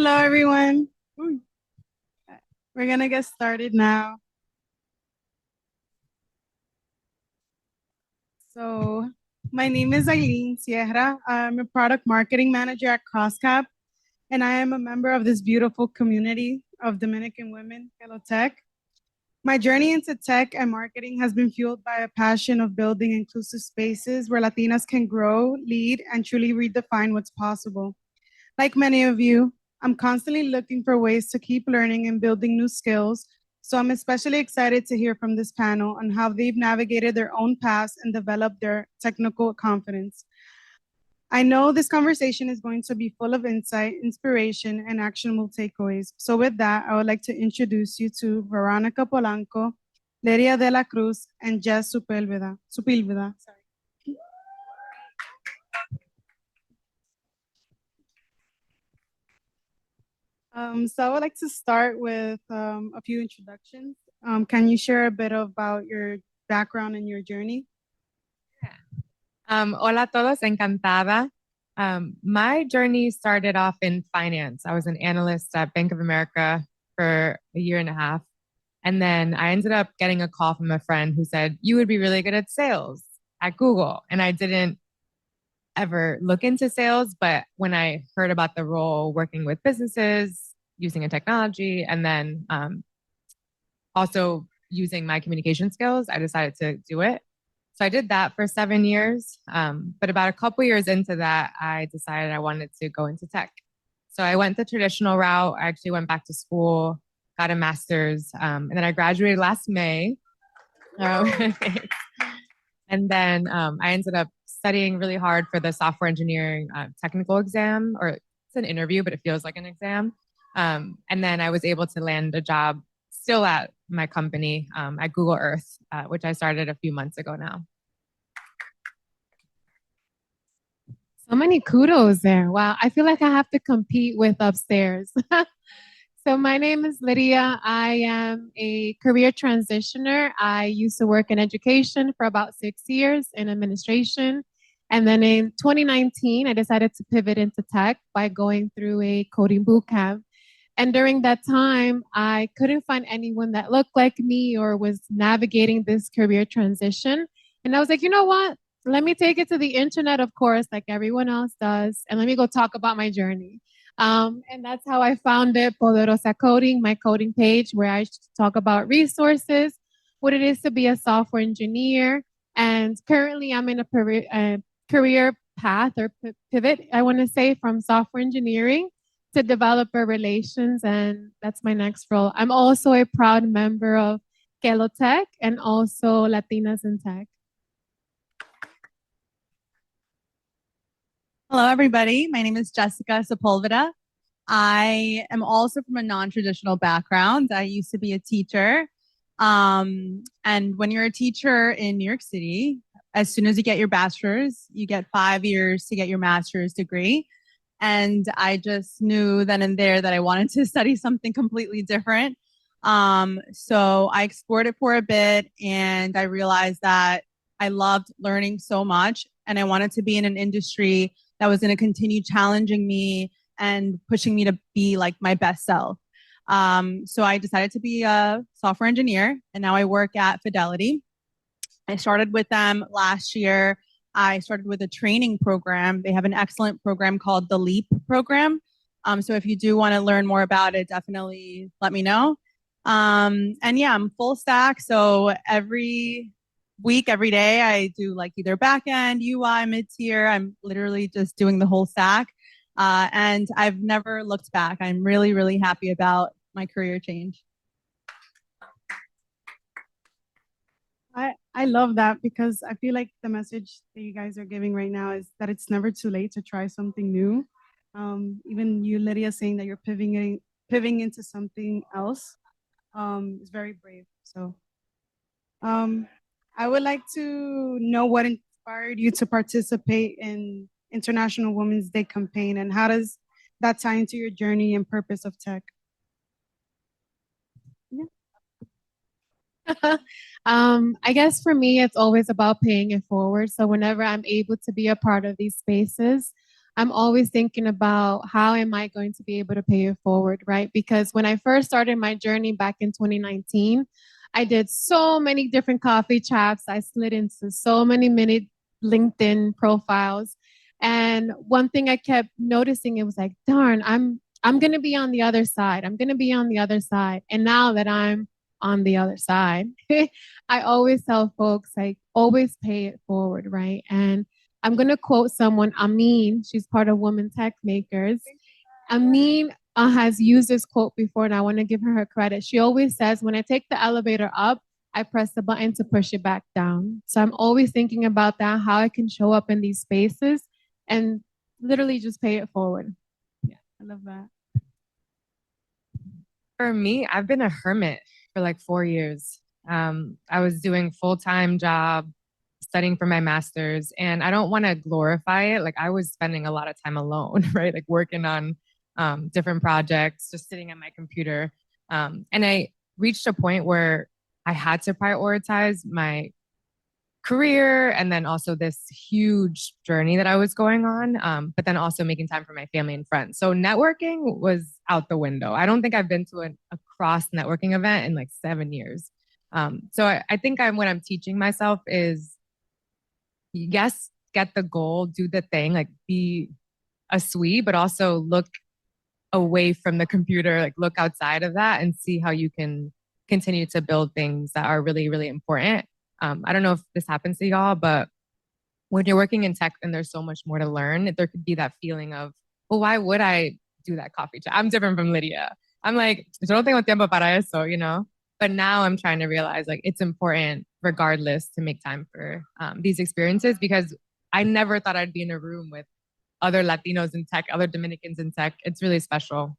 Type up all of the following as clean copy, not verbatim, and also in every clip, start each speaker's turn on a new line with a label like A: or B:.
A: Hello, everyone. Ooh. We're going to get started now. So, my name is Aileen Sierra. I'm a product marketing manager at Crosscap, and I am a member of this beautiful community of Dominican women, Hello Tech. My journey into tech and marketing has been fueled by a passion of building inclusive spaces where Latinas can grow, lead, and truly redefine what's possible. Like many of you, I'm constantly looking for ways to keep learning and building new skills. So I'm especially excited to hear from this panel on how they've navigated their own paths and developed their technical confidence. I know this conversation is going to be full of insight, inspiration, and actionable takeaways. So with that, I would like to introduce you to Veronica Polanco, Lidia De La Cruz, and Jess Sepulveda. Sorry. So I would like to start with a few introductions. Can you share a bit about your background and your journey?
B: Hola a todos, encantada. My journey started off in finance. I was an analyst at Bank of America for a year and a half. And then I ended up getting a call from a friend who said, you would be really good at sales at Google. And I didn't ever look into sales, but when I heard about the role working with businesses, using a technology, and then also using my communication skills, I decided to do it. So I did that for 7 years. But about a couple years into that, I decided I wanted to go into tech. So I went the traditional route. I actually went back to school, got a master's, and then I graduated last May. And then I ended up studying really hard for the software engineering technical exam, or it's an interview, but it feels like an exam. And then I was able to land a job still at my company at Google Earth, which I started a few months ago now.
C: So many kudos there. Wow. I feel like I have to compete with upstairs. So my name is Lydia. I am a career transitioner. I used to work in education for about 6 years in administration. And then in 2019, I decided to pivot into tech by going through a coding bootcamp. And during that time, I couldn't find anyone that looked like me or was navigating this career transition. And I was like, you know what? Let me take it to the internet, of course, like everyone else does, and let me go talk about my journey. And that's how I founded Poderosa Coding, my coding page, where I talk about resources, what it is to be a software engineer. And currently, I'm in a career path or pivot, I want to say, from software engineering to developer relations, and that's my next role. I'm also a proud member of Hello Tech and also Latinas in Tech.
D: Hello, everybody. My name is Jessica Sepulveda. I am also from a non-traditional background. I used to be a teacher. And when you're a teacher in New York City, as soon as you get your bachelor's, you get 5 years to get your master's degree. And I just knew then and there that I wanted to study something completely different. So I explored it for a bit, and I realized that I loved learning so much, and I wanted to be in an industry that was going to continue challenging me and pushing me to be like my best self. So I decided to be a software engineer, and now I work at Fidelity. I started with them last year. I started with a training program. They have an excellent program called the LEAP program. So if you do want to learn more about it, definitely let me know. And yeah, I'm full stack. So every week, every day, I do like either backend, UI, mid-tier. I'm literally just doing the whole stack. And I've never looked back. I'm really, really happy about my career change.
A: I love that because I feel like the message that you guys are giving right now is that it's never too late to try something new. Even you, Lydia, saying that you're pivoting into something else is very brave. So I would like to know what inspired you to participate in International Women's Day campaign, and how does that tie into your journey and purpose of tech?
C: I guess for me, it's always about paying it forward. So whenever I'm able to be a part of these spaces, I'm always thinking about how am I going to be able to pay it forward, right? Because when I first started my journey back in 2019, I did so many different coffee chats. I slid into so many LinkedIn profiles. And one thing I kept noticing, it was like, darn, I'm gonna be on the other side. I'm gonna be on the other side. And now that I'm on the other side, I always tell folks like always pay it forward, right? And I'm gonna quote someone, Amin. She's part of Women Tech Makers. Amin has used this quote before, and I want to give her credit. She always says, "When I take the elevator up, I press the button to push it back down." So I'm always thinking about that, how I can show up in these spaces and literally just pay it forward.
A: Yeah, I love that.
B: For me, I've been a hermit for like 4 years. I was doing full-time job, studying for my master's, and I don't want to glorify it. Like I was spending a lot of time alone, right? Like working on different projects, just sitting at my computer. And I reached a point where I had to prioritize my career and then also this huge journey that I was going on, but then also making time for my family and friends. So networking was out the window. I don't think I've been to a cross networking event in like 7 years. So I think what I'm teaching myself is, yes, get the goal, do the thing, like be a SWE, but also look away from the computer, like look outside of that and see how you can continue to build things that are really, really important. I don't know if this happens to y'all, but when you're working in tech and there's so much more to learn, there could be that feeling of, well, why would I do that coffee chat? I'm different from Lidia. I'm like, yo no tengo tiempo para eso, you know? But now I'm trying to realize like it's important regardless to make time for these experiences, because I never thought I'd be in a room with other Latinos in tech, other Dominicans in tech. It's really special.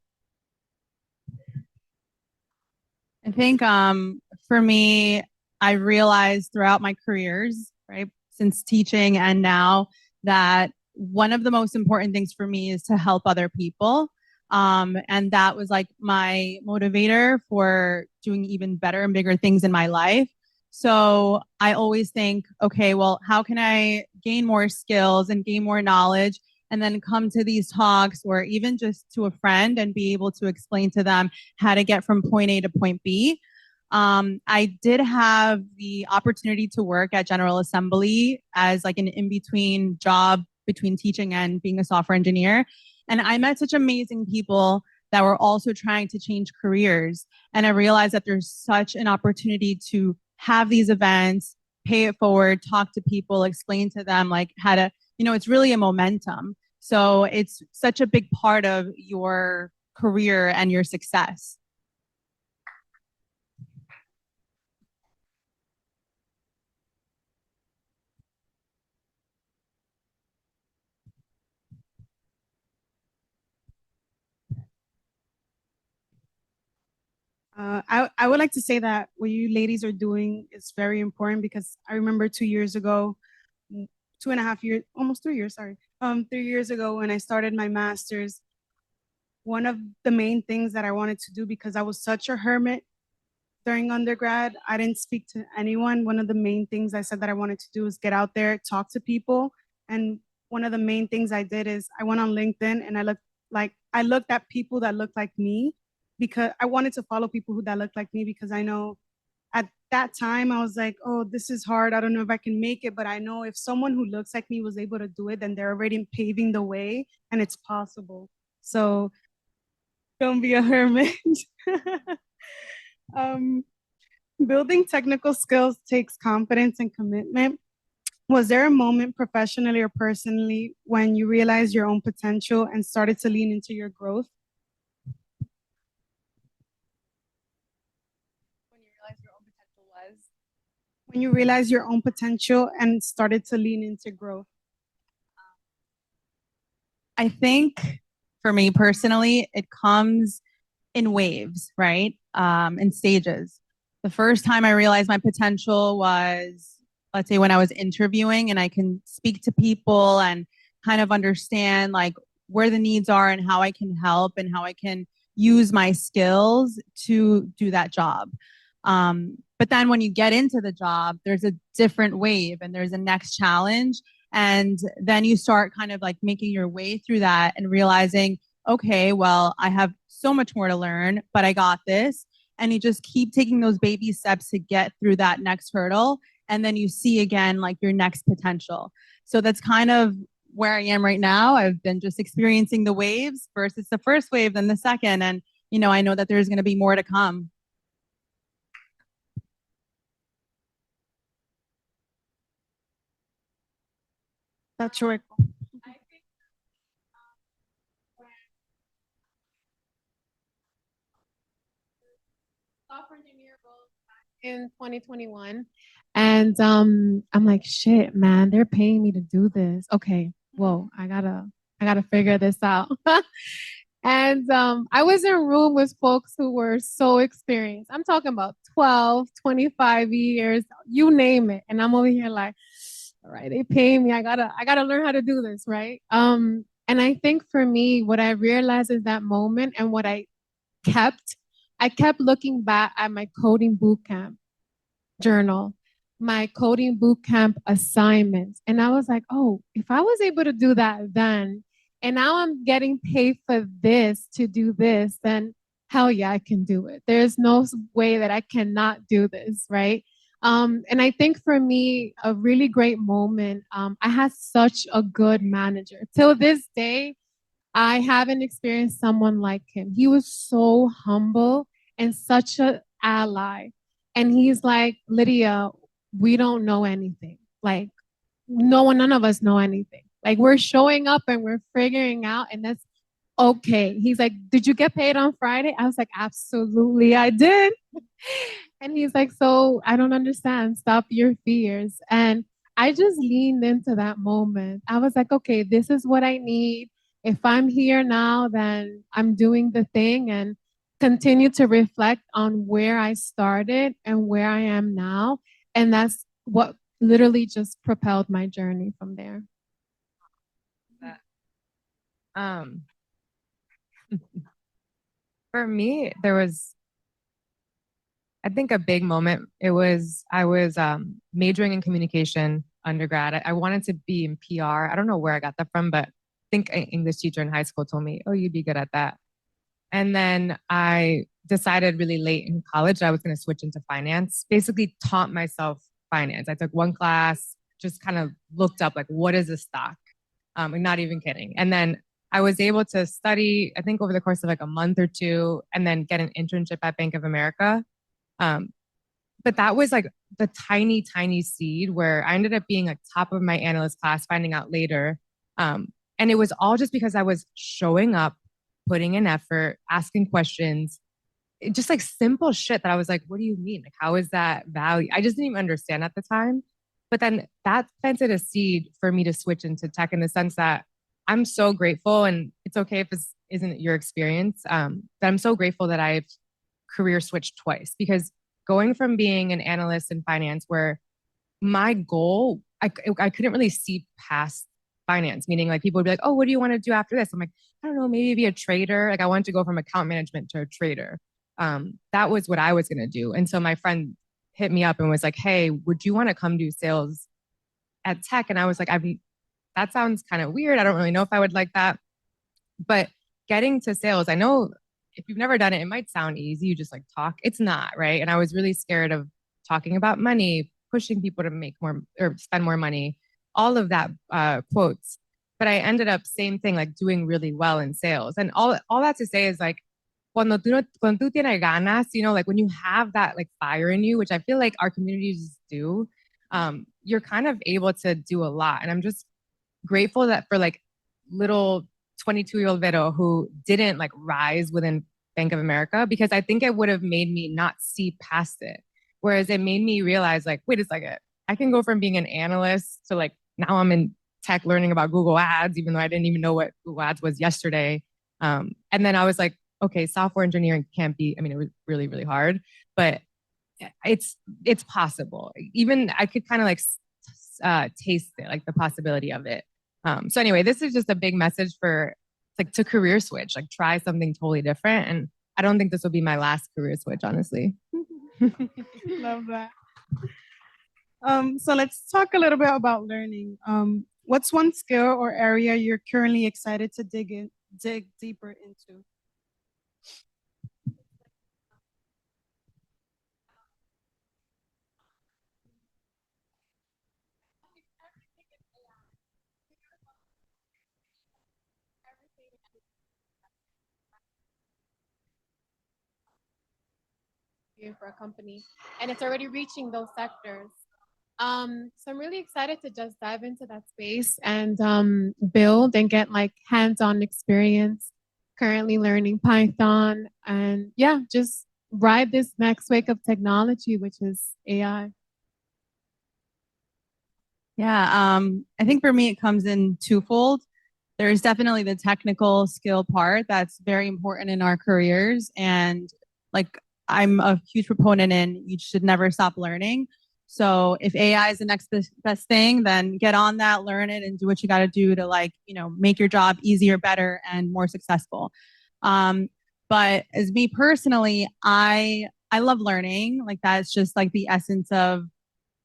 D: I think for me, I realized throughout my careers, right, since teaching and now, that one of the most important things for me is to help other people. And that was like my motivator for doing even better and bigger things in my life. So I always think, okay, well, how can I gain more skills and gain more knowledge, and then come to these talks or even just to a friend and be able to explain to them how to get from point A to point B. I did have the opportunity to work at General Assembly as like an in-between job between teaching and being a software engineer. And I met such amazing people that were also trying to change careers. And I realized that there's such an opportunity to have these events, pay it forward, talk to people, explain to them like how to, it's really a momentum. So it's such a big part of your career and your success.
A: I would like to say that what you ladies are doing is very important, because I remember 2 years ago, 2.5 years, almost 3 years, sorry. 3 years ago when I started my master's, one of the main things that I wanted to do, because I was such a hermit during undergrad, I didn't speak to anyone. One of the main things I said that I wanted to do is get out there, talk to people. And one of the main things I did is I went on LinkedIn and I looked at people that looked like me, because I wanted to follow people that looked like me, because I know at that time I was like, oh, this is hard. I don't know if I can make it, but I know if someone who looks like me was able to do it, then they're already paving the way and it's possible. So don't be a hermit. Building technical skills takes confidence and commitment. Was there a moment professionally or personally when you realized your own potential and started to lean into your growth? When you realized your own potential was? When you realized your own potential and started to lean into growth.
D: I think for me personally, it comes in waves, right? In stages. The first time I realized my potential was, let's say, when I was interviewing and I can speak to people and kind of understand like where the needs are and how I can help and how I can use my skills to do that job. But then when you get into the job, there's a different wave and there's a next challenge. And then you start kind of like making your way through that and realizing, okay, well, I have so much more to learn, but I got this. And you just keep taking those baby steps to get through that next hurdle. And then you see again, like your next potential. So that's kind of where I am right now. I've been just experiencing the waves. First, it's the first wave, then the second. And, you know, I know that there's going to be more to come.
A: That's right.
C: Software engineer role in 2021. And I'm like, shit, man, they're paying me to do this. Okay, whoa, I gotta figure this out. And I was in a room with folks who were so experienced. I'm talking about 12, 25 years, you name it. And I'm over here like, all right, they pay me. I gotta learn how to do this, right? And I think for me, what I realized is that moment and what I kept looking back at my coding bootcamp journal, my coding bootcamp assignments. And I was like, oh, if I was able to do that then, and now I'm getting paid for this to do this, then hell yeah, I can do it. There's no way that I cannot do this, right? And I think for me, a really great moment, I had such a good manager. Till this day, I haven't experienced someone like him. He was so humble and such an ally. And he's like, Lydia, we don't know anything. Like, none of us know anything. Like, we're showing up and we're figuring out, and that's okay. He's like, did you get paid on Friday? I was like, absolutely, I did. And he's like, so I don't understand. Stop your fears. And I just leaned into that moment. I was like, okay, this is what I need. If I'm here now, then I'm doing the thing, and continue to reflect on where I started and where I am now. And that's what literally just propelled my journey from there.
B: For me, there was, I think, a big moment. I was majoring in communication undergrad. I wanted to be in PR. I don't know where I got that from, but I think an English teacher in high school told me, oh, you'd be good at that. And then I decided really late in college that I was going to switch into finance, basically taught myself finance. I took one class, just kind of looked up, like, what is a stock? I'm not even kidding. And then I was able to study, I think over the course of like a month or two, and then get an internship at Bank of America. But that was like the tiny, tiny seed where I ended up being like top of my analyst class, finding out later. And it was all just because I was showing up, putting in effort, asking questions, just like simple shit that I was like, what do you mean? Like, how is that value? I just didn't even understand at the time. But then that planted a seed for me to switch into tech, in the sense that I'm so grateful, and it's okay if this isn't your experience, that I'm so grateful that I've career switched twice, because going from being an analyst in finance, where my goal, I couldn't really see past finance, meaning like people would be like, oh, what do you want to do after this? I'm like, I don't know, maybe be a trader. Like, I wanted to go from account management to a trader. That was what I was going to do. And so my friend hit me up and was like, hey, would you want to come do sales at tech? And I was like, that sounds kind of weird. I don't really know if I would like that. But getting to sales, I know if you've never done it, it might sound easy. You just like talk. It's not, right? And I was really scared of talking about money, pushing people to make more or spend more money, all of that quotes. But I ended up, same thing, like doing really well in sales. And all that to say is like, cuando tú tienes ganas, you know, like when you have that like fire in you, which I feel like our communities do, you're kind of able to do a lot. And I'm just grateful that for like little 22-year-old Vero who didn't like rise within Bank of America, because I think it would have made me not see past it. Whereas it made me realize, like, wait a second, I can go from being an analyst to like, now I'm in tech learning about Google Ads, even though I didn't even know what Google Ads was yesterday. And then I was like, okay, software engineering can't be, I mean, it was really, really hard, but it's possible. Even I could kind of like taste it, like the possibility of it. So anyway, this is just a big message for like to career switch, like try something totally different. And I don't think this will be my last career switch, honestly.
A: Love that. So let's talk a little bit about learning. What's one skill or area you're currently excited to dig deeper into?
C: For a company, and it's already reaching those sectors. So I'm really excited to just dive into that space and build and get like hands-on experience. Currently learning Python, and yeah, just ride this next wave of technology, which is AI.
D: Yeah, I think for me it comes in twofold. There's definitely the technical skill part that's very important in our careers, and like I'm a huge proponent in you should never stop learning. So if AI is the next best thing, then get on that, learn it, and do what you got to do to like make your job easier, better, and more successful. But as me personally, I love learning. Like that's just like the essence of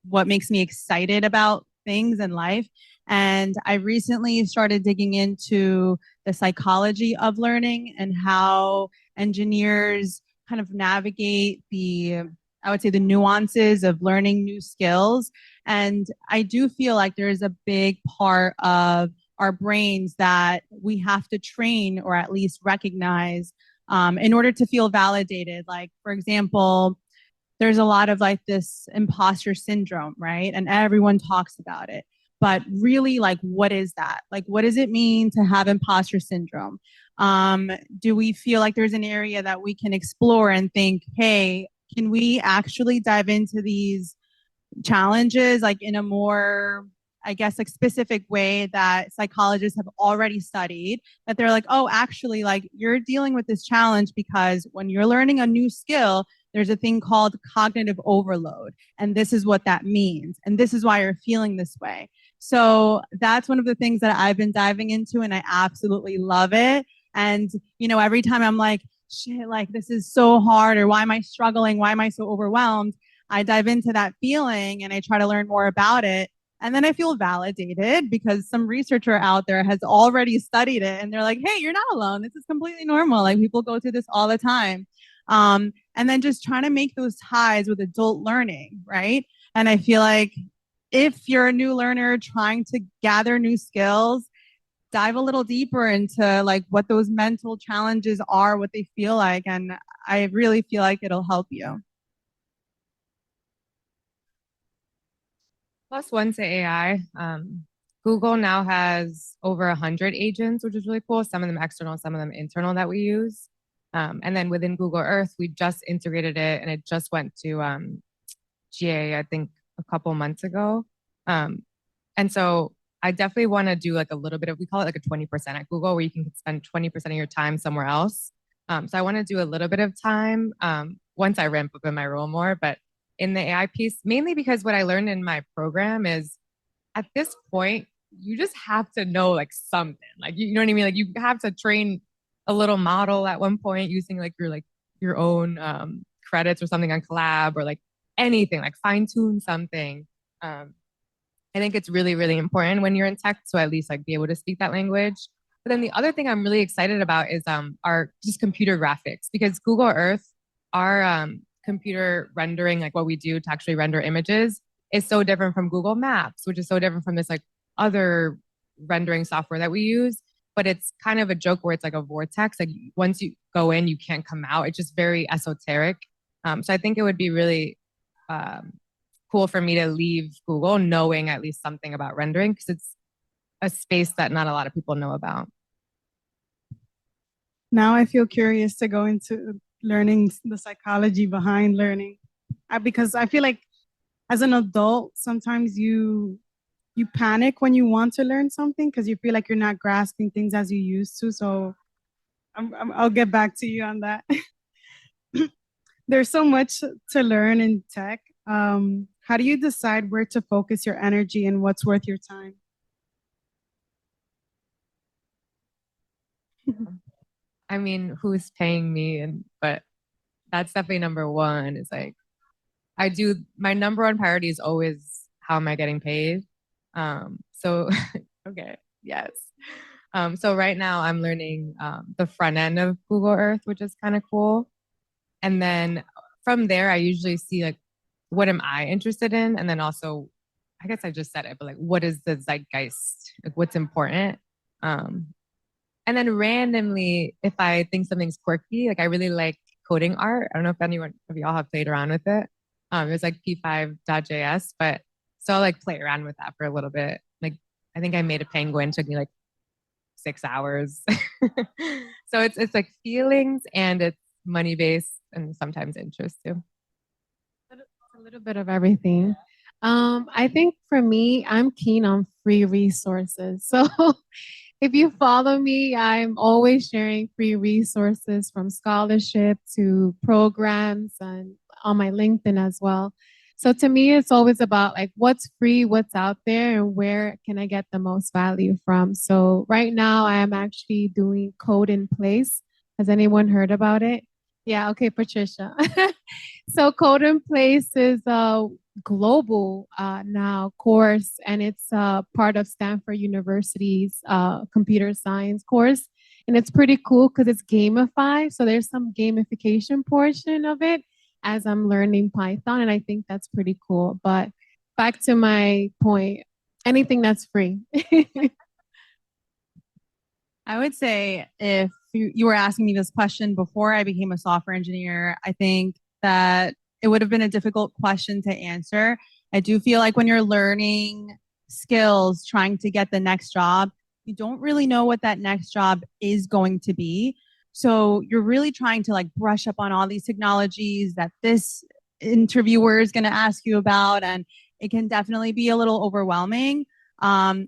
D: what makes me excited about things in life. And I recently started digging into the psychology of learning and how engineers kind of navigate I would say, the nuances of learning new skills. And I do feel like there is a big part of our brains that we have to train or at least recognize in order to feel validated. Like, for example, there's a lot of like this imposter syndrome, right? And everyone talks about it. But really, like, what is that? Like, what does it mean to have imposter syndrome? Do we feel like there's an area that we can explore and think, hey, can we actually dive into these challenges like in a more, I guess, like specific way that psychologists have already studied, that they're like, oh, actually, like you're dealing with this challenge because when you're learning a new skill, there's a thing called cognitive overload. And this is what that means. And this is why you're feeling this way. So that's one of the things that I've been diving into, and I absolutely love it. And, every time I'm like, shit, like this is so hard, or why am I struggling? Why am I so overwhelmed? I dive into that feeling and I try to learn more about it. And then I feel validated because some researcher out there has already studied it and they're like, hey, you're not alone. This is completely normal. Like people go through this all the time. And then just trying to make those ties with adult learning, right? And I feel like if you're a new learner trying to gather new skills, dive a little deeper into like what those mental challenges are, what they feel like. And I really feel like it'll help you.
B: Plus one to AI. Google now has over 100 agents, which is really cool. Some of them external, some of them internal that we use. And then within Google Earth, we just integrated it and it just went to GA, I think, a couple months ago. And so I definitely want to do like a little bit of, we call it like a 20% at Google, where you can spend 20% of your time somewhere else. So I want to do a little bit of time once I ramp up in my role more, but in the AI piece, mainly because what I learned in my program is at this point, you just have to know like something, like, you know what I mean? Like you have to train a little model at one point using like your own credits or something on Collab or like anything, like fine tune something. I think it's really, really important when you're in tech to at least like be able to speak that language. But then the other thing I'm really excited about is our just computer graphics, because Google Earth, our computer rendering, like what we do to actually render images, is so different from Google Maps, which is so different from this like other rendering software that we use. But it's kind of a joke where it's like a vortex. Like once you go in, you can't come out. It's just very esoteric. So I think it would be really cool for me to leave Google knowing at least something about rendering, because it's a space that not a lot of people know about.
A: Now I feel curious to go into learning the psychology behind learning, because I feel like as an adult, sometimes you panic when you want to learn something because you feel like you're not grasping things as you used to. So I'll get back to you on that. There's so much to learn in tech. How do you decide where to focus your energy and what's worth your time?
B: I mean, who's paying me? But that's definitely number one. Is like, my number one priority is always how am I getting paid? So Okay. Yes. So right now I'm learning the front end of Google Earth, which is kind of cool. And then from there, I usually see like, what am I interested in? And then also, I guess I just said it, but like, what is the zeitgeist? Like, what's important? Um, and then randomly, if I think something's quirky, like I really like coding art. I don't know if anyone of y'all have played around with it. It was like p5.js, but so I'll like play around with that for a little bit. Like I think I made a penguin, took me like 6 hours. So it's like feelings and it's money based and sometimes interest too.
C: A little bit of everything. I think for me, I'm keen on free resources. So if you follow me, I'm always sharing free resources from scholarship to programs and on my LinkedIn as well. So to me, it's always about like what's free, what's out there, and where can I get the most value from. So right now, I am actually doing Code in Place. Has anyone heard about it? Yeah, okay, Patricia. So Code in Place is a global now course, and it's part of Stanford University's computer science course. And it's pretty cool because it's gamified. So there's some gamification portion of it as I'm learning Python, and I think that's pretty cool. But back to my point, anything that's free.
D: I would say if you were asking me this question before I became a software engineer, I think that it would have been a difficult question to answer. I do feel like when you're learning skills, trying to get the next job, you don't really know what that next job is going to be. So you're really trying to like brush up on all these technologies that this interviewer is going to ask you about, and it can definitely be a little overwhelming.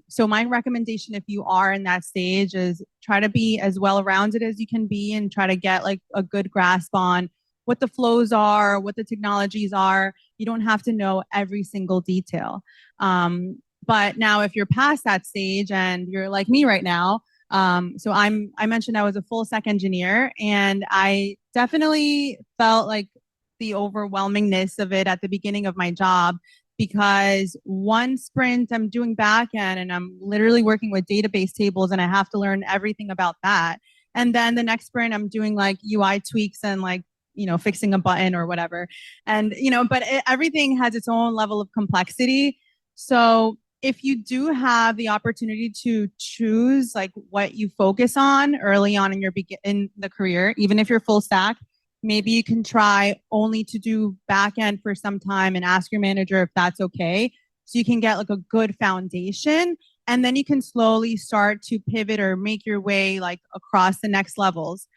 D: So my recommendation, if you are in that stage, is try to be as well-rounded as you can be and try to get like a good grasp on what the flows are, what the technologies are. You don't have to know every single detail. But now if you're past that stage and you're like me right now, so I mentioned I was a full stack engineer, and I definitely felt like the overwhelmingness of it at the beginning of my job, because one sprint I'm doing back end and I'm literally working with database tables and I have to learn everything about that. And then the next sprint I'm doing like UI tweaks and like, fixing a button or whatever. And, but everything has its own level of complexity. So if you do have the opportunity to choose like what you focus on early on in the career, even if you're full stack, maybe you can try only to do back end for some time and ask your manager if that's okay. So you can get like a good foundation, and then you can slowly start to pivot or make your way like across the next levels.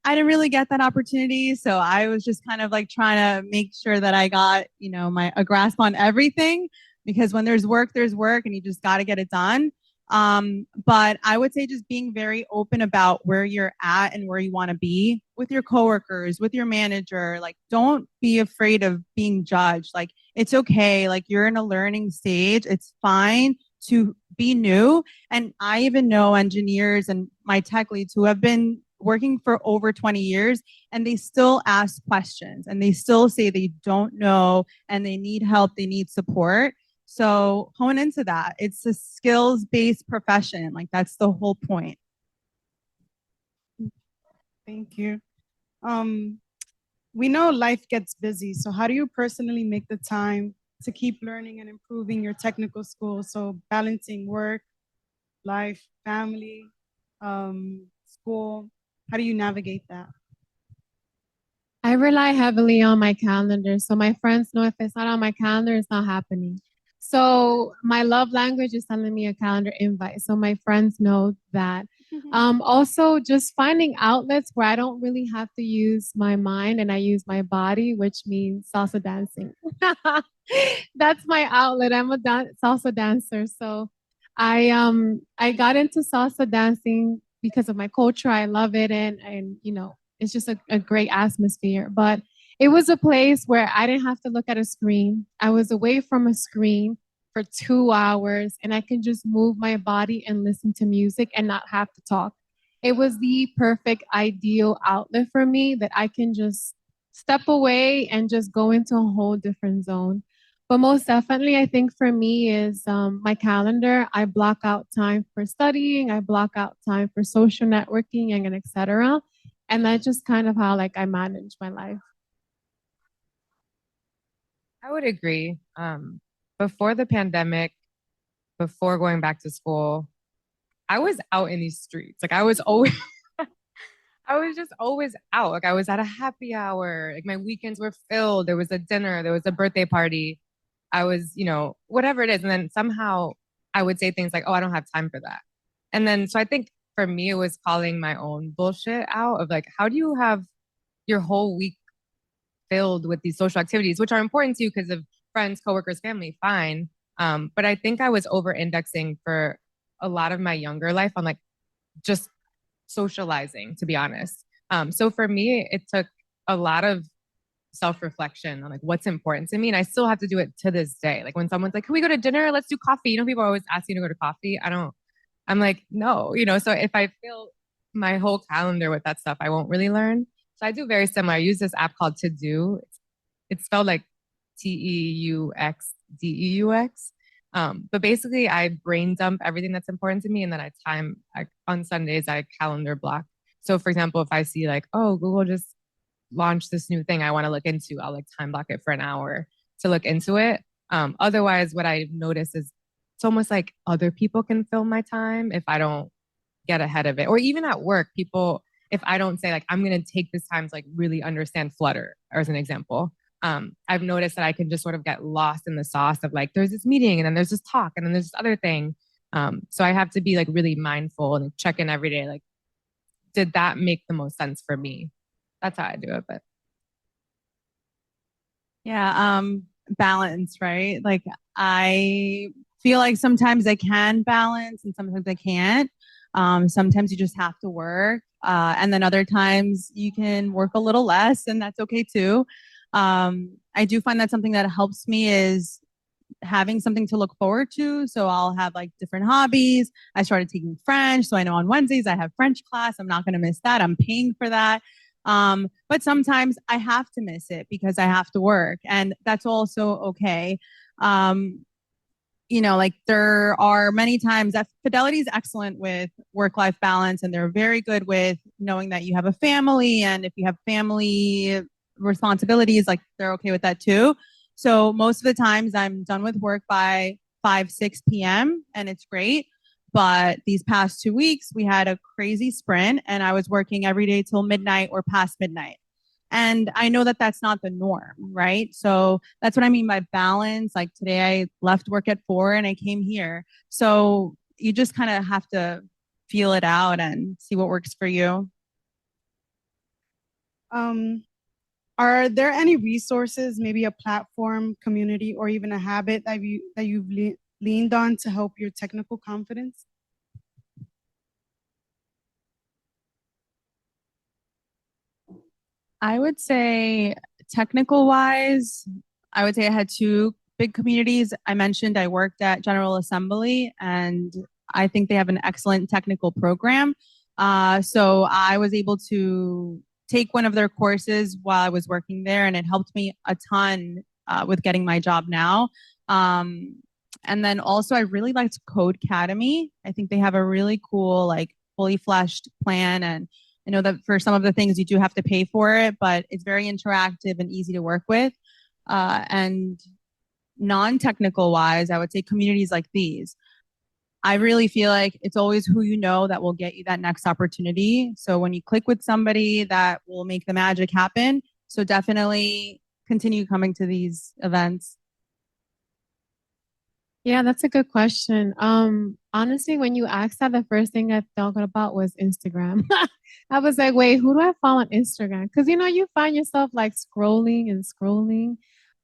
D: I didn't really get that opportunity, so I was just kind of like trying to make sure that I got, a grasp on everything, because when there's work, and you just got to get it done. But I would say just being very open about where you're at and where you want to be with your coworkers, with your manager. Like, don't be afraid of being judged. Like, it's okay. Like, you're in a learning stage. It's fine to be new. And I even know engineers and my tech leads who have been working for over 20 years, and they still ask questions and they still say they don't know and they need help, they need support. So hone into that. It's a skills-based profession. Like, that's the whole point.
A: Thank you. We know life gets busy. So how do you personally make the time to keep learning and improving your technical skills? So balancing work, life, family, school. How do you navigate that?
C: I rely heavily on my calendar. So my friends know if it's not on my calendar, it's not happening. So my love language is sending me a calendar invite. So my friends know that. Also, just finding outlets where I don't really have to use my mind and I use my body, which means salsa dancing. That's my outlet. I'm a salsa dancer. So I got into salsa dancing because of my culture. I love it, and it's just a great atmosphere. But it was a place where I didn't have to look at a screen. I was away from a screen for 2 hours, and I can just move my body and listen to music and not have to talk. It was the perfect, ideal outlet for me that I can just step away and just go into a whole different zone. But most definitely, I think for me is my calendar. I block out time for studying. I block out time for social networking and etc. And that's just kind of how like I manage my life.
B: I would agree. Before the pandemic, before going back to school, I was out in these streets. Like I was always I was just always out. Like I was at a happy hour. Like my weekends were filled. There was a dinner, there was a birthday party. I was, whatever it is. And then somehow I would say things like, oh, I don't have time for that. And then so I think for me it was calling my own bullshit out of like, how do you have your whole week filled with these social activities, which are important to you because of friends, coworkers, family, fine. But I think I was over indexing for a lot of my younger life on like just socializing, to be honest. So for me, it took a lot of self-reflection on like what's important to me. And I still have to do it to this day. Like when someone's like, can we go to dinner? Let's do coffee. People are always asking to go to coffee. I'm like, no, so if I fill my whole calendar with that stuff, I won't really learn. So I do very similar. I use this app called To Do. It's spelled like TEUXDEUX. But basically, I brain dump everything that's important to me, and then on Sundays I calendar block. So, for example, if I see like, oh, Google just launched this new thing I want to look into, I'll like time block it for an hour to look into it. Otherwise, what I notice is it's almost like other people can fill my time if I don't get ahead of it, or even at work, people. If I don't say like I'm going to take this time to like really understand Flutter, or as an example, I've noticed that I can just sort of get lost in the sauce of like, there's this meeting and then there's this talk and then there's this other thing. So I have to be like really mindful and check in every day. Like, did that make the most sense for me? That's how I do it. But
D: Yeah, balance, right? Like I feel like sometimes I can balance and sometimes I can't. Sometimes you just have to work. And then other times you can work a little less and that's okay too. I do find that something that helps me is having something to look forward to. So I'll have like different hobbies. I started taking French. So I know on Wednesdays I have French class. I'm not going to miss that. I'm paying for that. But sometimes I have to miss it because I have to work, and that's also okay. Like there are many times that Fidelity is excellent with work-life balance, and they're very good with knowing that you have a family, and if you have family responsibilities, like they're okay with that too. So most of the times I'm done with work by 5, 6 p.m. and it's great. But these past 2 weeks, we had a crazy sprint and I was working every day till midnight or past midnight. And I know that that's not the norm, right? So that's what I mean by balance. Like today I left work at 4 and I came here. So you just kind of have to feel it out and see what works for you.
A: Are there any resources, maybe a platform, community, or even a habit that you've leaned on to help your technical confidence?
D: I would say technical wise, I would say I had 2 big communities. I mentioned I worked at General Assembly and I think they have an excellent technical program. So I was able to take one of their courses while I was working there, and it helped me a ton with getting my job now. And then also I really liked Code Academy. I think they have a really cool, like fully fleshed plan, and I know that for some of the things you do have to pay for it, but it's very interactive and easy to work with. And non-technical wise, I would say communities like these. I really feel like it's always who you know that will get you that next opportunity. So when you click with somebody, that will make the magic happen. So definitely continue coming to these events.
C: Yeah, that's a good question. Honestly, when you asked that, the first thing I thought about was Instagram. I was like, wait, who do I follow on Instagram? Because you find yourself like scrolling and scrolling.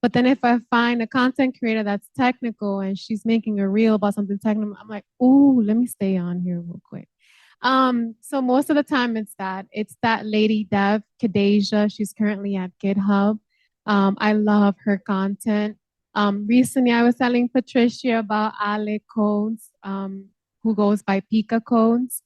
C: But then if I find a content creator that's technical and she's making a reel about something technical, I'm like, ooh, let me stay on here real quick. So most of the time it's that lady Dev Kadeja. She's currently at GitHub. I love her content. Recently I was telling Patricia about Ale Codes, who goes by Pika Codes.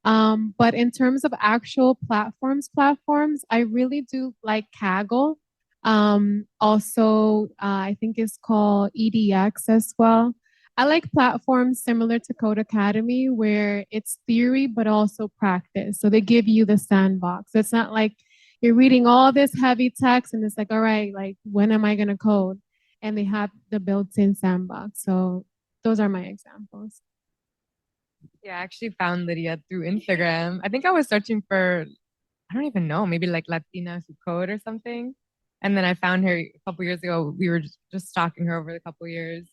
C: But in terms of actual platforms, I really do like Kaggle. Also, I think it's called EDX as well. I like platforms similar to Code Academy where it's theory but also practice. So they give you the sandbox. It's not like you're reading all this heavy text and it's like, all right, like when am I going to code? And they have the built-in sandbox. So those are my examples.
B: Yeah, I actually found Lydia through Instagram. I think I was searching for, I don't even know, maybe like Latinas who code or something. And then I found her a couple years ago. We were just stalking her over the couple years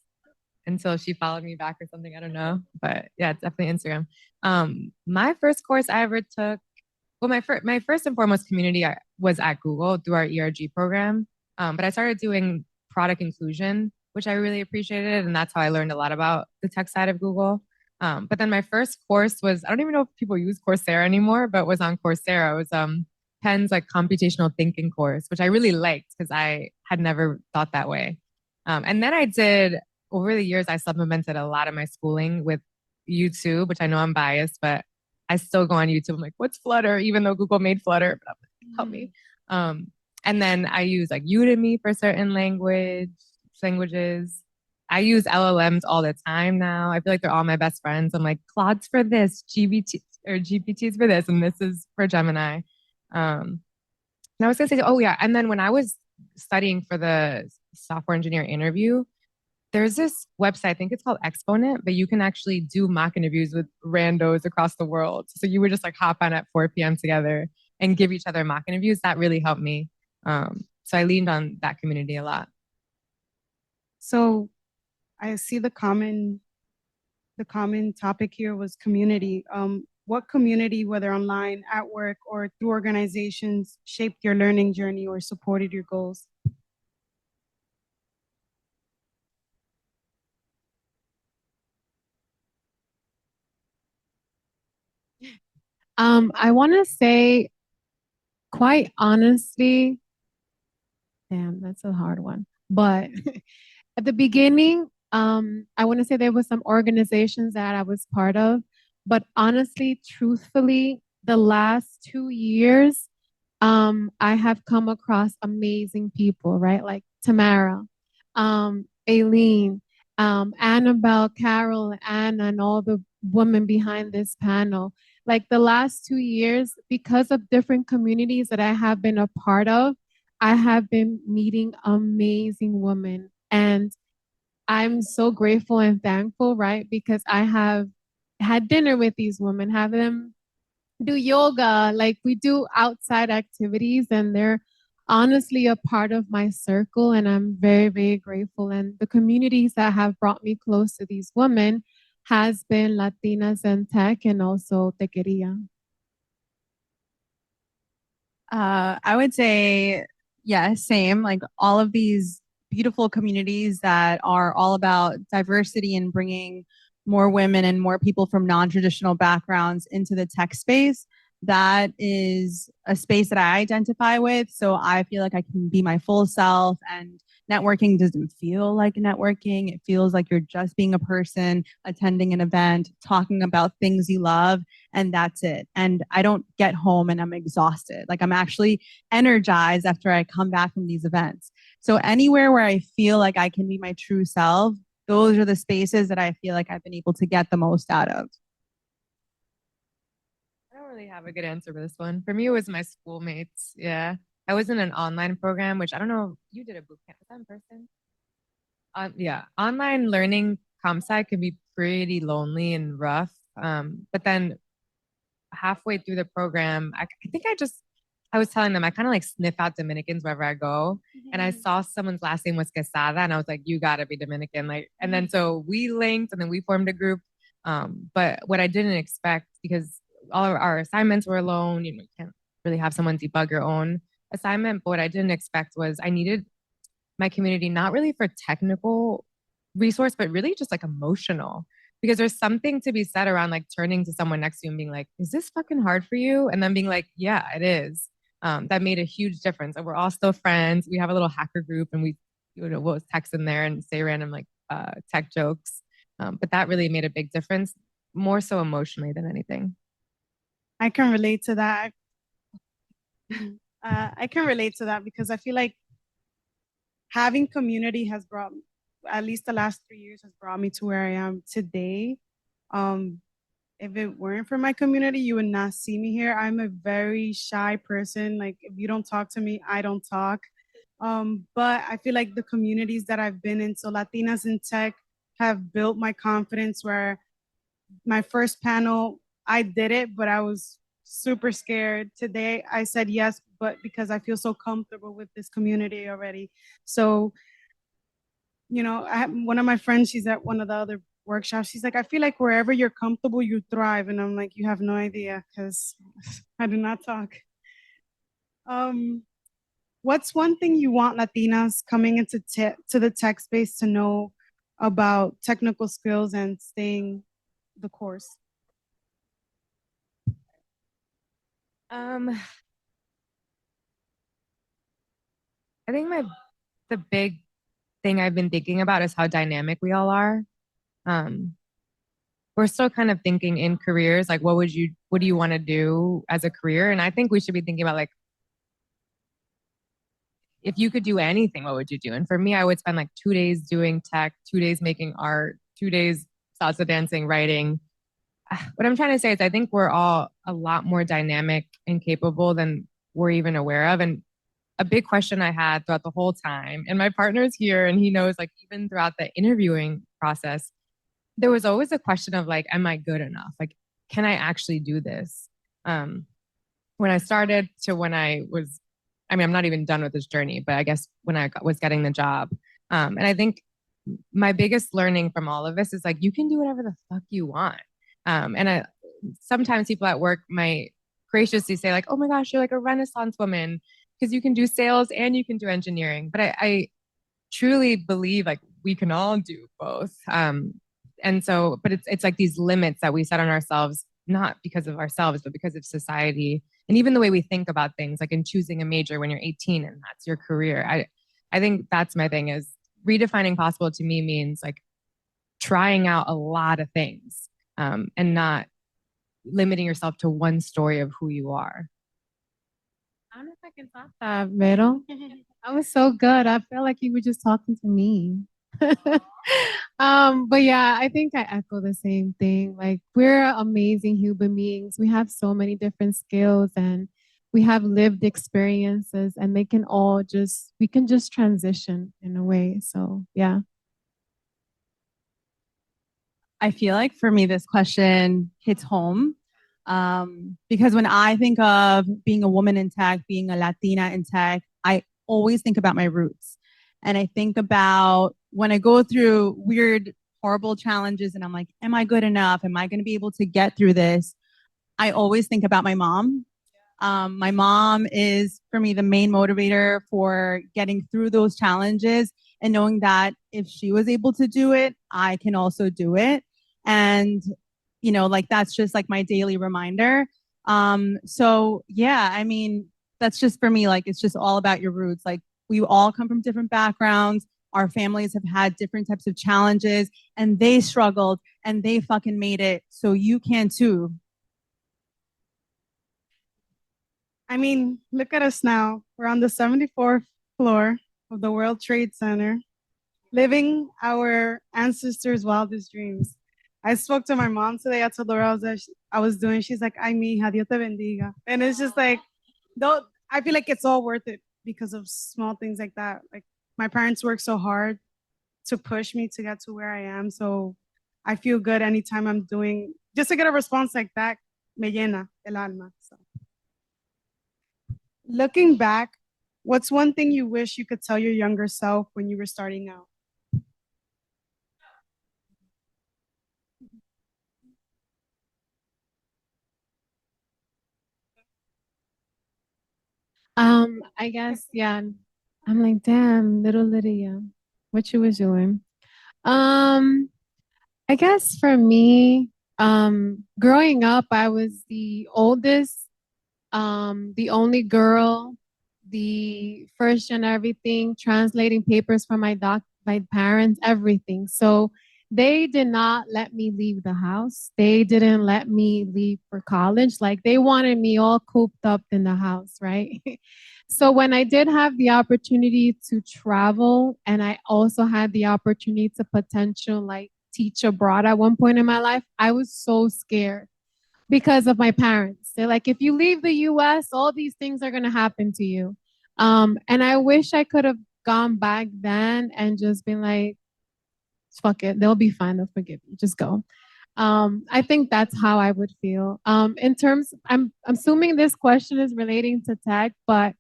B: until she followed me back or something. I don't know. But yeah, it's definitely Instagram. My first course I ever took, well, my first and foremost community was at Google through our ERG program. But I started doing product inclusion, which I really appreciated. And that's how I learned a lot about the tech side of Google. But then my first course was, I don't even know if people use Coursera anymore, but it was on Coursera. It was Penn's like computational thinking course, which I really liked because I had never thought that way. And then I did, over the years, I supplemented a lot of my schooling with YouTube, which I know I'm biased, but I still go on YouTube. I'm like, what's Flutter? Even though Google made Flutter, but I'm like, help me. And then I use like Udemy for certain languages. I use LLMs all the time now. I feel like they're all my best friends. I'm like, Claude's for this, GPT's for this, and this is for Gemini. And I was gonna say, oh yeah, and then when I was studying for the software engineer interview, there's this website, I think it's called Exponent, but you can actually do mock interviews with randos across the world. So you would just like hop on at 4 p.m. together and give each other mock interviews. That really helped me. So I leaned on that community a lot.
A: So I see the common topic here was community. What community, whether online, at work, or through organizations, shaped your learning journey or supported your goals?
C: I want to say, quite honestly, damn, that's a hard one. But at the beginning, I want to say there was some organizations that I was part of, but honestly, truthfully, the last 2 years, I have come across amazing people, right? Like Tamara, Aileen, Anabelle, Carol, Anna, and all the women behind this panel. Like the last 2 years, because of different communities that I have been a part of, I have been meeting amazing women. And I'm so grateful and thankful, right? Because I have had dinner with these women, have them do yoga, like we do outside activities, and they're honestly a part of my circle. And I'm very, very grateful. And the communities that have brought me close to these women has been Latinas and Tech and also Tequeria.
D: I would say, yeah, same. Like all of these beautiful communities that are all about diversity and bringing more women and more people from non-traditional backgrounds into the tech space. That is a space that I identify with. So I feel like I can be my full self, and networking doesn't feel like networking. It feels like you're just being a person, attending an event, talking about things you love, and that's it. And I don't get home and I'm exhausted. Like I'm actually energized after I come back from these events. So anywhere where I feel like I can be my true self, those are the spaces that I feel like I've been able to get the most out of.
B: I don't really have a good answer for this one. For me, it was my schoolmates. Yeah. I was in an online program, which I don't know, you did a boot camp. Was that in person? Yeah. Online learning comp sci can be pretty lonely and rough. But then halfway through the program, I think I was telling them I kind of like sniff out Dominicans wherever I go. And I saw someone's last name was Quesada, and I was like, you gotta be Dominican. Like, and then so we linked and then we formed a group. But what I didn't expect, because all of our assignments were alone, you can't really have someone debug your own assignment. But what I didn't expect was I needed my community, not really for technical resource, but really just like emotional. Because there's something to be said around like turning to someone next to you and being like, is this fucking hard for you? And then being like, yeah, it is. That made a huge difference. And we're all still friends. We have a little hacker group, and we'll text in there and say random like tech jokes. But that really made a big difference, more so emotionally than anything.
A: I can relate to that. I can relate to that because I feel like having community has brought, at least the last 3 years, has brought me to where I am today. If it weren't for my community, you would not see me here. I'm a very shy person. Like, if you don't talk to me, I don't talk. But I feel like the communities that I've been in, so Latinas in Tech, have built my confidence. Where my first panel, I did it, but I was super scared. Today, I said yes, but because I feel so comfortable with this community already. So, you know, I have one of my friends, she's at one of the other workshops. She's like, I feel like wherever you're comfortable, you thrive. And I'm like, you have no idea, because I do not talk. What's one thing you want Latinas coming into to the tech space to know about technical skills and staying the course?
B: I think the big thing I've been thinking about is how dynamic we all are. We're still kind of thinking in careers, like what do you want to do as a career? And I think we should be thinking about, like, if you could do anything, what would you do? And for me, I would spend like 2 days doing tech, 2 days making art, 2 days salsa dancing, writing. What I'm trying to say is I think we're all a lot more dynamic and capable than we're even aware of. And a big question I had throughout the whole time, and my partner's here and he knows, like, even throughout the interviewing process, there was always a question of, like, am I good enough? Like, can I actually do this? When I started to when I was, I mean, I'm not even done with this journey, but I guess when I was getting the job. And I think my biggest learning from all of this is, like, you can do whatever the fuck you want. And sometimes people at work might graciously say, like, oh my gosh, you're like a Renaissance woman because you can do sales and you can do engineering. But I truly believe, like, we can all do both. And so, but it's like these limits that we set on ourselves, not because of ourselves, but because of society. And even the way we think about things, like in choosing a major when you're 18 and that's your career. I think that's my thing, is redefining possible to me means, like, trying out a lot of things, and not limiting yourself to one story of who you are.
C: I don't know if I can top that, Vero. That was so good. I felt like you were just talking to me. But yeah, I think I echo the same thing. Like, we're amazing human beings. We have so many different skills and we have lived experiences, and they can all we can just transition in a way. So yeah.
D: I feel like for me, this question hits home, because when I think of being a woman in tech, being a Latina in tech, I always think about my roots. And I think about when I go through weird, horrible challenges and I'm like, am I good enough? Am I going to be able to get through this? I always think about my mom. My mom is, for me, the main motivator for getting through those challenges, and knowing that if she was able to do it, I can also do it. And, you know, like, that's just like my daily reminder. So yeah, I mean, that's just for me, like, it's just all about your roots. Like, we all come from different backgrounds. Our families have had different types of challenges, and they struggled and they fucking made it. So you can too.
A: I mean, look at us now. We're on the 74th floor of the World Trade Center, living our ancestors' wildest dreams. I spoke to my mom today. I told her I was doing. She's like, "Ay, mija, Dios te bendiga." And it's just like, though, I feel like it's all worth it because of small things like that. Like, my parents work so hard to push me to get to where I am. So I feel good anytime I'm doing, just to get a response like that, me llena el alma. So. Looking back, what's one thing you wish you could tell your younger self when you were starting out?
C: I guess, yeah. I'm like, damn, little Lydia, what you was doing. I guess for me, growing up, I was the oldest, the only girl, the first and everything, translating papers for my parents, everything. So They did not let me leave the house. They didn't let me leave for college. Like they wanted me all cooped up in the house, right? So when I did have the opportunity to travel and I also had the opportunity to potential like teach abroad at one point in my life, I was so scared because of my parents. They're like, if you leave the US, all these things are going to happen to you. And I wish I could have gone back then and just been like, fuck it, they'll be fine, they'll forgive you, just go. I think that's how I would feel. In terms, I'm assuming this question is relating to tech, but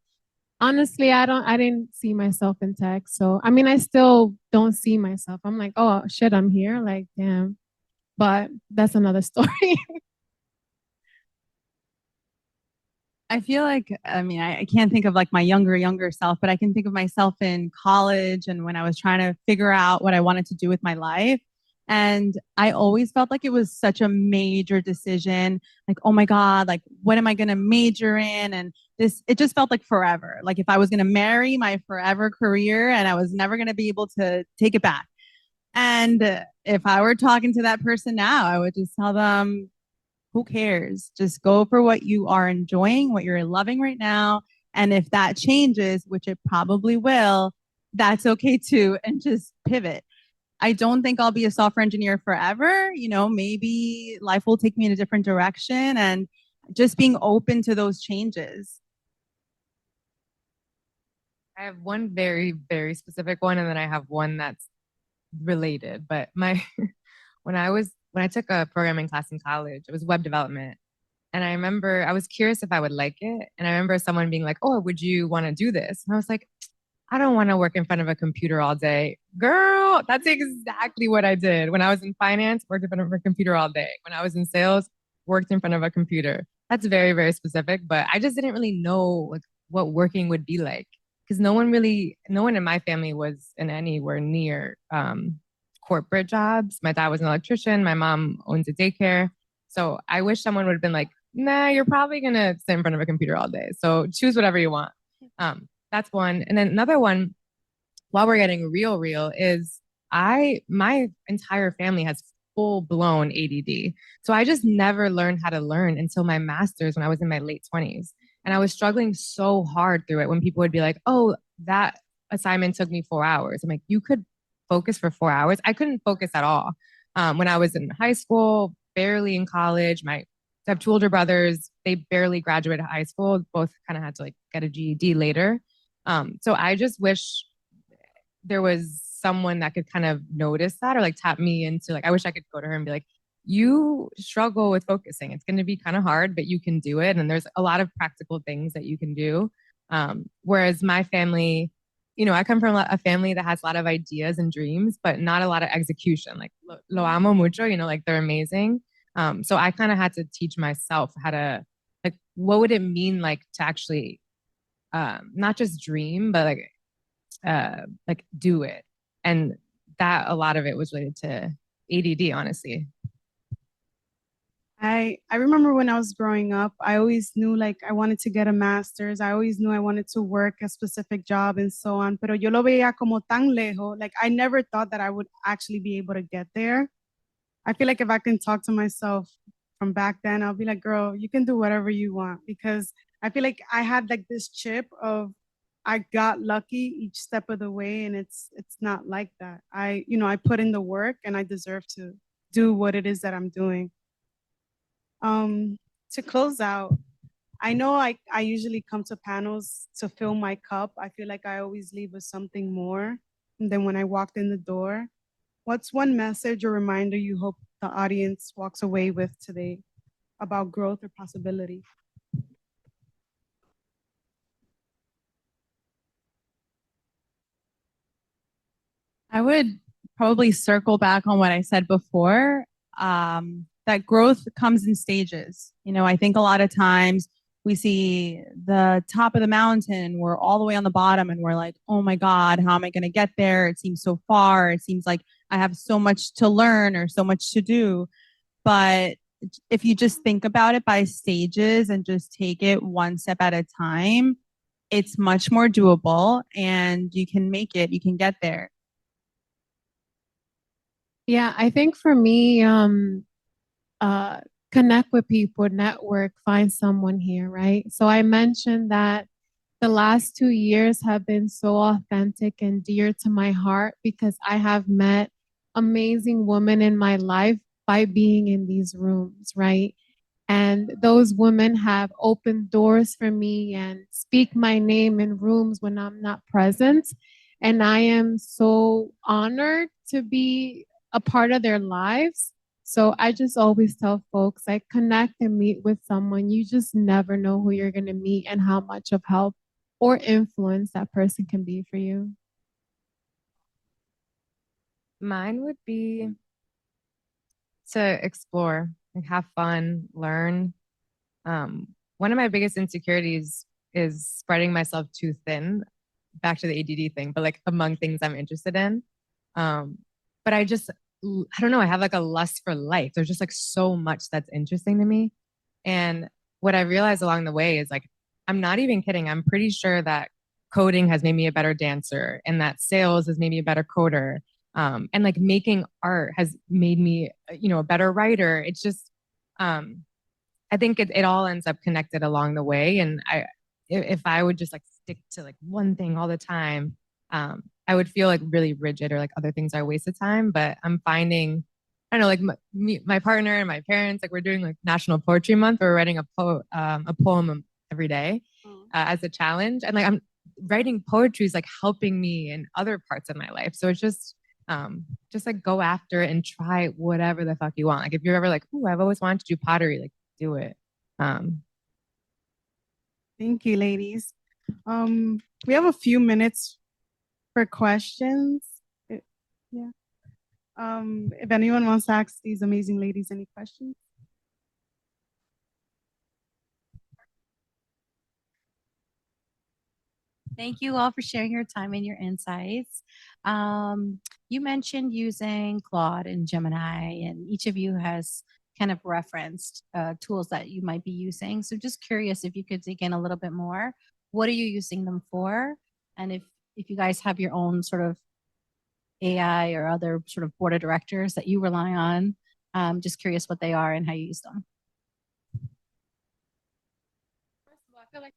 C: honestly, I didn't see myself in tech. So, I mean, I still don't see myself. I'm like, oh shit, I'm here. Like, damn. But that's another story.
D: I feel like, I mean, I can't think of like my younger self, but I can think of myself in college and when I was trying to figure out what I wanted to do with my life. And I always felt like it was such a major decision. Like, oh my God, like, what am I going to major in? And it just felt like forever. Like, if I was going to marry my forever career and I was never going to be able to take it back. And if I were talking to that person now, I would just tell them, who cares? Just go for what you are enjoying, what you're loving right now. And if that changes, which it probably will, that's okay too. And just pivot. I don't think I'll be a software engineer forever. You know, maybe life will take me in a different direction and just being open to those changes.
B: I have one very, very specific one, and then I have one that's related. But when I took a programming class in college, it was web development. And I remember I was curious if I would like it. And I remember someone being like, oh, would you want to do this? And I was like, I don't want to work in front of a computer all day. Girl, that's exactly what I did. When I was in finance, worked in front of a computer all day. When I was in sales, worked in front of a computer. That's very, very specific, but I just didn't really know like what working would be like. Because no one in my family was in anywhere near corporate jobs. My dad was an electrician. My mom owns a daycare. So I wish someone would have been like, nah, you're probably going to sit in front of a computer all day. So choose whatever you want. That's one. And then another one, while we're getting real, is my entire family has full blown ADD. So I just never learned how to learn until my master's when I was in my late 20s. And I was struggling so hard through it when people would be like, oh, that assignment took me 4 hours. I'm like, you could focus for 4 hours. I couldn't focus at all. When I was in high school, barely in college, I have two older brothers. They barely graduated high school. Both kind of had to like get a GED later. So I just wish there was someone that could kind of notice that or like tap me into like, I wish I could go to her and be like, you struggle with focusing. It's going to be kind of hard, but you can do it. And there's a lot of practical things that you can do. Whereas my family, you know, I come from a family that has a lot of ideas and dreams, but not a lot of execution. Like lo amo mucho, you know, like they're amazing. So I kind of had to teach myself how to like, what would it mean like to actually not just dream, but like do it. And that a lot of it was related to ADD, honestly.
A: I remember when I was growing up, I always knew like I wanted to get a master's. I always knew I wanted to work a specific job and so on. Pero yo lo veía como tan lejos. Like I never thought that I would actually be able to get there. I feel like if I can talk to myself from back then, I'll be like, girl, you can do whatever you want. Because I feel like I had like this chip of I got lucky each step of the way, and it's not like that. I put in the work and I deserve to do what it is that I'm doing. To close out, I know I usually come to panels to fill my cup. I feel like I always leave with something more than when I walked in the door. What's one message or reminder you hope the audience walks away with today about growth or possibility?
D: I would probably circle back on what I said before, that growth comes in stages. You know, I think a lot of times we see the top of the mountain, we're all the way on the bottom and we're like, oh my God, how am I going to get there? It seems so far. It seems like I have so much to learn or so much to do. But if you just think about it by stages and just take it one step at a time, it's much more doable and you can make it, you can get there.
C: Yeah, I think for me, connect with people, network, find someone here, right? So I mentioned that the last 2 years have been so authentic and dear to my heart because I have met amazing women in my life by being in these rooms, right? And those women have opened doors for me and speak my name in rooms when I'm not present. And I am so honored to be a part of their lives. So I just always tell folks, like, connect and meet with someone. You just never know who you're going to meet and how much of help or influence that person can be for you.
B: Mine would be to explore, like have fun, learn. One of my biggest insecurities is spreading myself too thin, back to the ADD thing, but like among things I'm interested in. But I don't know, I have like a lust for life. There's just like so much that's interesting to me. And what I realized along the way is like, I'm not even kidding. I'm pretty sure that coding has made me a better dancer and that sales has made me a better coder. And like making art has made me, a better writer. It's just, I think it all ends up connected along the way. And if I would just like stick to like one thing all the time, I would feel like really rigid or like other things are a waste of time. But I'm finding, I don't know, like my partner and my parents, like we're doing like National Poetry Month. We're writing a poem every day as a challenge. And like I'm writing poetry is like helping me in other parts of my life. So it's just like go after it and try whatever the fuck you want. Like if you're ever like, oh, I've always wanted to do pottery, like do it.
A: Thank you, ladies. We have a few minutes for questions. Yeah. If anyone wants to ask these amazing ladies any questions.
E: Thank you all for sharing your time and your insights. You mentioned using Claude and Gemini, and each of you has kind of referenced tools that you might be using. So just curious if you could dig in a little bit more. What are you using them for? And if you guys have your own sort of AI or other sort of board of directors that you rely on, just curious what they are and how you use them.
C: First of all, I feel like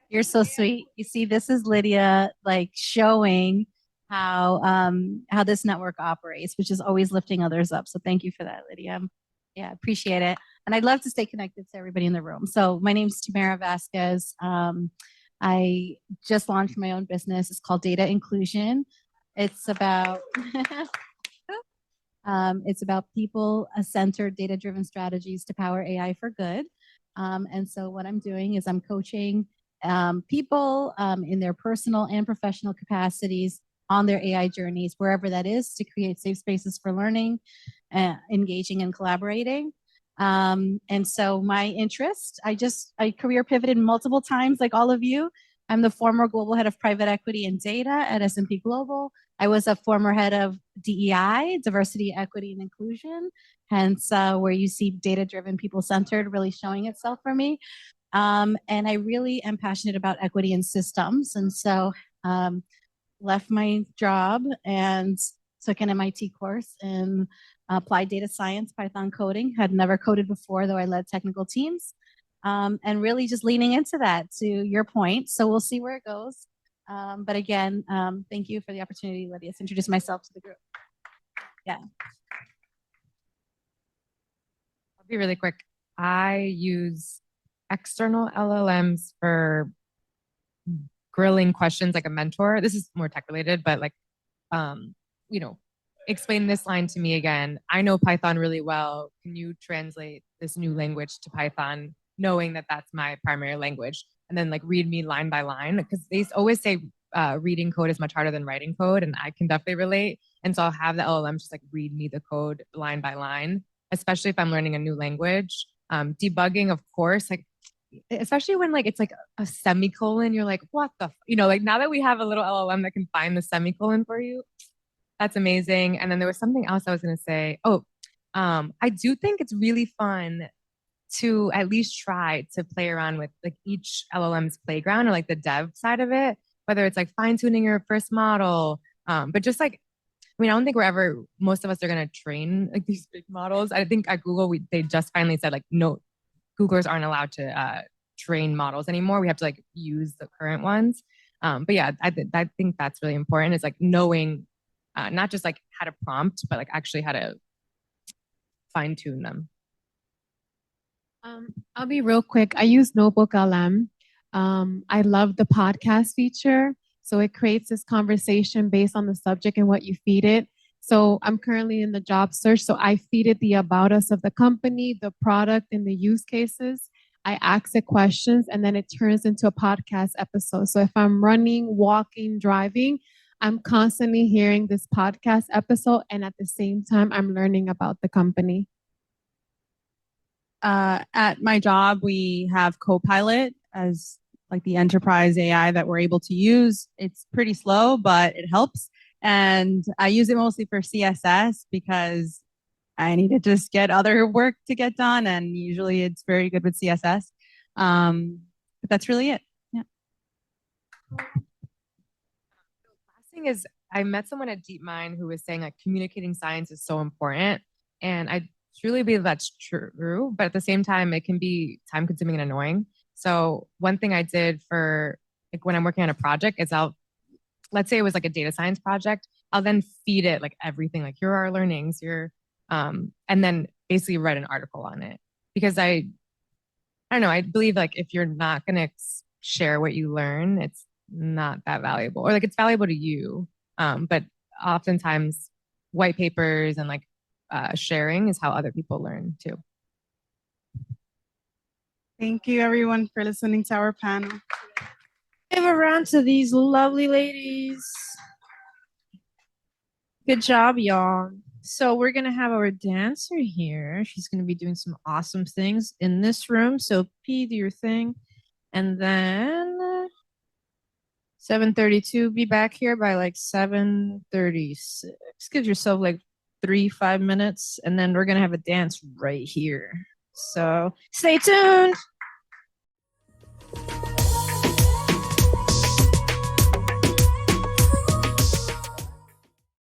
E: You're so sweet. You see, this is Lydia like showing how this network operates, which is always lifting others up. So thank you for that, Lydia. Yeah, appreciate it. And I'd love to stay connected to everybody in the room. So my name is Tamara Vasquez. I just launched my own business. It's called Data Inclusion. It's about people-centered, data-driven strategies to power AI for good. And so what I'm doing is I'm coaching people in their personal and professional capacities on their AI journeys, wherever that is, to create safe spaces for learning, engaging and collaborating. And so my interest, I career pivoted multiple times like all of you. I'm the former global head of private equity and data at S&P Global. I was a former head of DEI, diversity, equity, and inclusion, hence where you see data-driven, people-centered really showing itself for me. And I really am passionate about equity in systems. And so left my job and took an MIT course in applied data science, Python coding. Had never coded before, though I led technical teams. And really just leaning into that, to your point. So we'll see where it goes. But again, thank you for the opportunity, Lydia, to introduce myself to the group. Yeah.
B: I'll be really quick. I use external LLMs for grilling questions like a mentor. This is more tech related, but like, explain this line to me again. I know Python really well. Can you translate this new language to Python, knowing that that's my primary language? And then like read me line by line, because they always say reading code is much harder than writing code, and I can definitely relate. And so I'll have the LLM just like read me the code line by line, especially if I'm learning a new language. Debugging, of course, like especially when like it's like a semicolon, you're like, what the, like now that we have a little LLM that can find the semicolon for you, that's amazing. And then there was something else I was going to say. I do think it's really fun to at least try to play around with like each LLM's playground or like the dev side of it. whether it's like fine tuning your first model, but just like, I mean, I don't think most of us are going to train like these big models. I think at Google, they just finally said like, no, Googlers aren't allowed to train models anymore. We have to like use the current ones. But yeah, I think that's really important, is like knowing not just like how to prompt, but like actually how to fine tune them.
C: I'll be real quick. I use Notebook LM. I love the podcast feature. So it creates this conversation based on the subject and what you feed it. So I'm currently in the job search. So I feed it the about us of the company, the product, and the use cases. I ask it questions, and then it turns into a podcast episode. So if I'm running, walking, driving, I'm constantly hearing this podcast episode, and at the same time, I'm learning about the company.
D: At my job, we have Copilot as like the enterprise AI that we're able to use. It's pretty slow, but it helps. And I use it mostly for CSS because I need to just get other work to get done. And usually it's very good with CSS. But that's really it. Yeah.
B: Last thing is, I met someone at DeepMind who was saying like communicating science is so important. And I truly believe that's true. But at the same time, it can be time consuming and annoying. So one thing I did for like when I'm working on a project is let's say it was like a data science project, I'll then feed it like everything, like here are our learnings, and then basically write an article on it. Because I don't know, I believe like if you're not going to share what you learn, it's not that valuable, or like it's valuable to you. But oftentimes white papers and like sharing is how other people learn too.
A: Thank you, everyone, for listening to our panel.
F: Give a round to these lovely ladies. Good job, y'all. So we're going to have our dancer here. She's going to be doing some awesome things in this room. So P, do your thing. And then 7:32, be back here by like 7:36. Give yourself like 3-5 minutes. And then we're going to have a dance right here. So stay tuned.